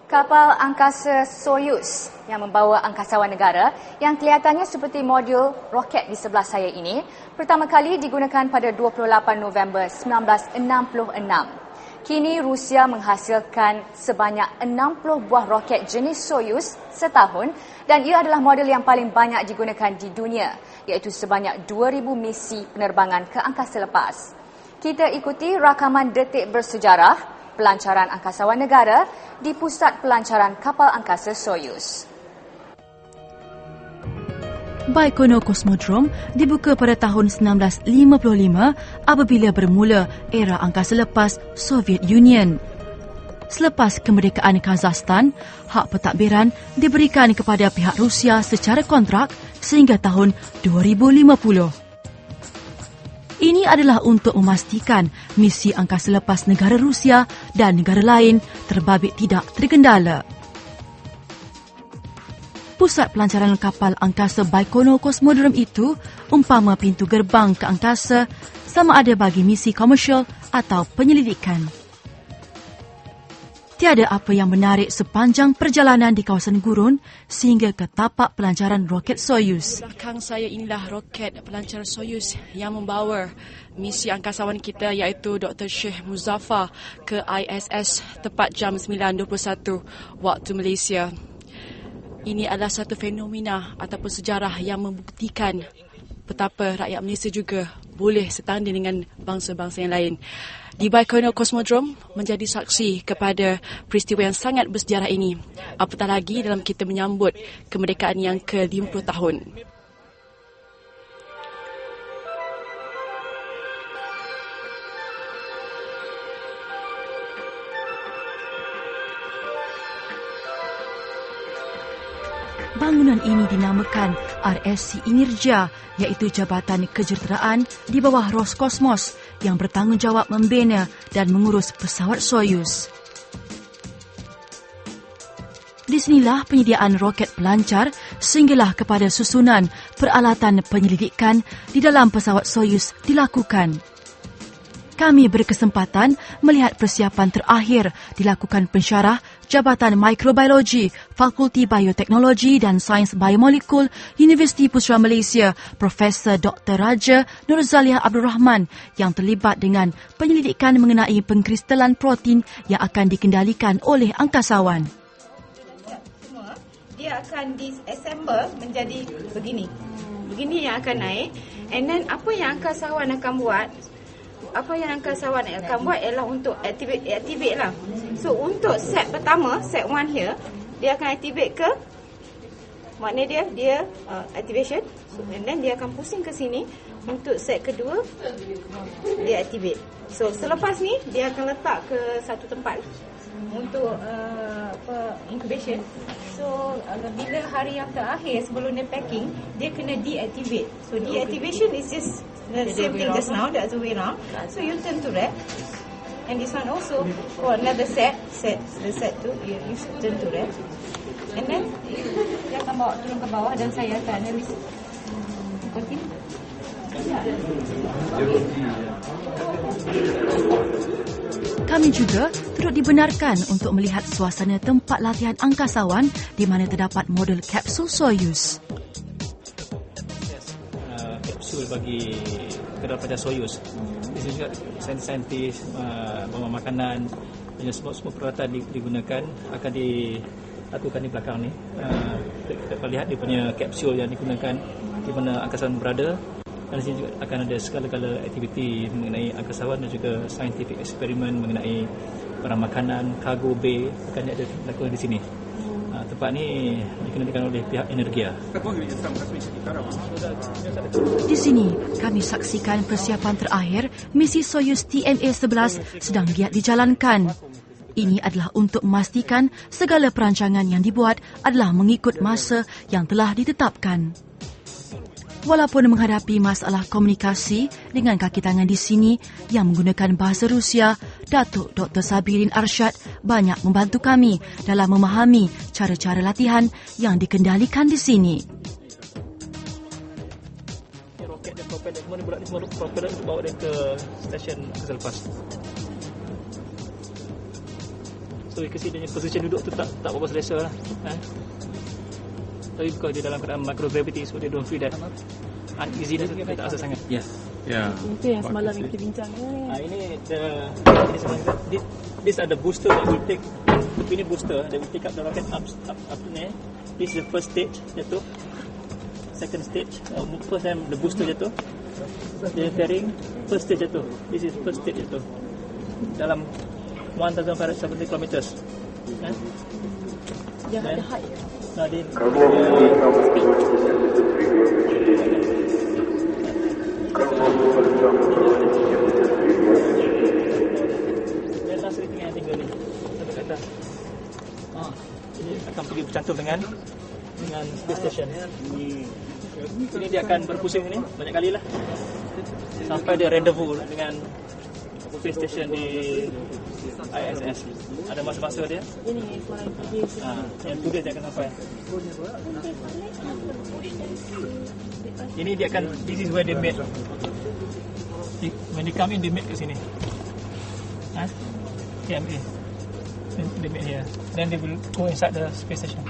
Kapal angkasa Soyuz yang membawa angkasawan negara yang kelihatannya seperti modul roket di sebelah saya ini pertama kali digunakan pada 28 November 1966. Kini Rusia menghasilkan sebanyak 60 buah roket jenis Soyuz setahun dan ia adalah model yang paling banyak digunakan di dunia, iaitu sebanyak 2,000 misi penerbangan ke angkasa lepas. Kita ikuti rakaman detik bersejarah pelancaran angkasawan negara di Pusat Pelancaran Kapal Angkasa Soyuz. Baikonur Cosmodrome dibuka pada tahun 1955 apabila bermula era angkasa lepas Soviet Union. Selepas kemerdekaan Kazakhstan, hak pentadbiran diberikan kepada pihak Rusia secara kontrak sehingga tahun 2050. Ini adalah untuk memastikan misi angkasa lepas negara Rusia dan negara lain terbabit tidak terkendala. Pusat pelancaran kapal angkasa Baikonur Cosmodrome itu umpama pintu gerbang ke angkasa sama ada bagi misi komersial atau penyelidikan. Tiada apa yang menarik sepanjang perjalanan di kawasan gurun sehingga ke tapak pelancaran roket Soyuz. Belakang saya inilah roket pelancaran Soyuz yang membawa misi angkasawan kita iaitu Dr. Sheikh Muzaffar ke ISS tepat jam 9.21 waktu Malaysia. Ini adalah satu fenomena ataupun sejarah yang membuktikan betapa rakyat Malaysia juga boleh setanding dengan bangsa-bangsa yang lain. Di Baikonur Cosmodrome menjadi saksi kepada peristiwa yang sangat bersejarah ini. Apatah lagi dalam kita menyambut kemerdekaan yang ke-50 tahun. Bangunan ini dinamakan RSC Inirja, iaitu Jabatan Kejuruteraan di bawah Roskosmos yang bertanggungjawab membina dan mengurus pesawat Soyuz. Di sinilah penyediaan roket pelancar sehinggalah kepada susunan peralatan penyelidikan di dalam pesawat Soyuz dilakukan. Kami berkesempatan melihat persiapan terakhir dilakukan pensyarah Jabatan Mikrobiologi, Fakulti Bioteknologi dan Sains Biomolekul, Universiti Pusat Malaysia, Profesor Dr. Raja Nurzaliah Abdul Rahman yang terlibat dengan penyelidikan mengenai pengkristalan protein yang akan dikendalikan oleh angkasawan. Dia akan disassemble menjadi begini. Begini yang akan naik. And then apa yang angkasawan akan buat? Apa yang angkasawan akan buat ialah untuk activate lah. So untuk set pertama, set 1 here, dia akan activate ke, maknanya dia activation. So, and then dia akan pusing ke sini. Untuk set kedua, dia activate. So selepas ni, dia akan letak ke satu tempat untuk incubation. So bila hari yang terakhir sebelum dia packing, dia kena deactivate. So deactivation is just the same thing just now, the other way around. So you turn to that. And this one also for another set the set tu, you turn to that. And then dia akan bawa turun ke bawah dan saya akan analysis. Continue. Kami juga turut dibenarkan untuk melihat suasana tempat latihan angkasawan di mana terdapat modul kapsul Soyuz. Kapsul bagi kedalaman Soyuz. Di sini juga saintis-saintis, bawa makanan, dan semua peralatan digunakan akan dilakukan di belakang ni. Kita lihat dia punya kapsul yang digunakan di mana angkasawan berada. Dan di sini juga akan ada segala-gala aktiviti mengenai angkasawan dan juga scientific eksperimen mengenai barang makanan, cargo bay akan ada dilakukan di sini. Tempat ni dikendalikan oleh pihak Energia. Di sini kami saksikan persiapan terakhir misi Soyuz TMA-11 sedang giat dijalankan. Ini adalah untuk memastikan segala perancangan yang dibuat adalah mengikut masa yang telah ditetapkan. Walaupun menghadapi masalah komunikasi dengan kaki tangan di sini yang menggunakan bahasa Rusia, Datuk Dr. Sabirin Arsyad banyak membantu kami dalam memahami cara-cara latihan yang dikendalikan di sini. Roket dan propeller semua propeller bawa dia ke stesen angkasa lepas. So So you can see dia punya position duduk tu tak berapa selesa lah. Tapi because dia dalam keadaan microgravity, so dia don't feel that uneasy, dia tak rasa sangat. Ya. Itu yang semalam kita bincang. Ini these are the booster that will take. Ini booster that will take up the rocket up to there. This is the first stage jatuh. Second stage, first time the booster jatuh. Dia fairing, first stage jatuh. This is first stage jatuh. Dalam 1,570 kilometers. Dia ada height. Biasa setting yang tinggal ni. Satu kata. Ini akan pergi bercantum dengan space station. Ini dia akan berpusing ni banyak kali lah. Sampai dia rendezvous dengan space station di ISS. Ada masa-masa dia. Ini semalam pergi. Yang tu dia akan sampai. Ini dia akan, this is where they meet. When they come in, they meet kat sini. KMA. Then they meet here. Then they will go inside the space station.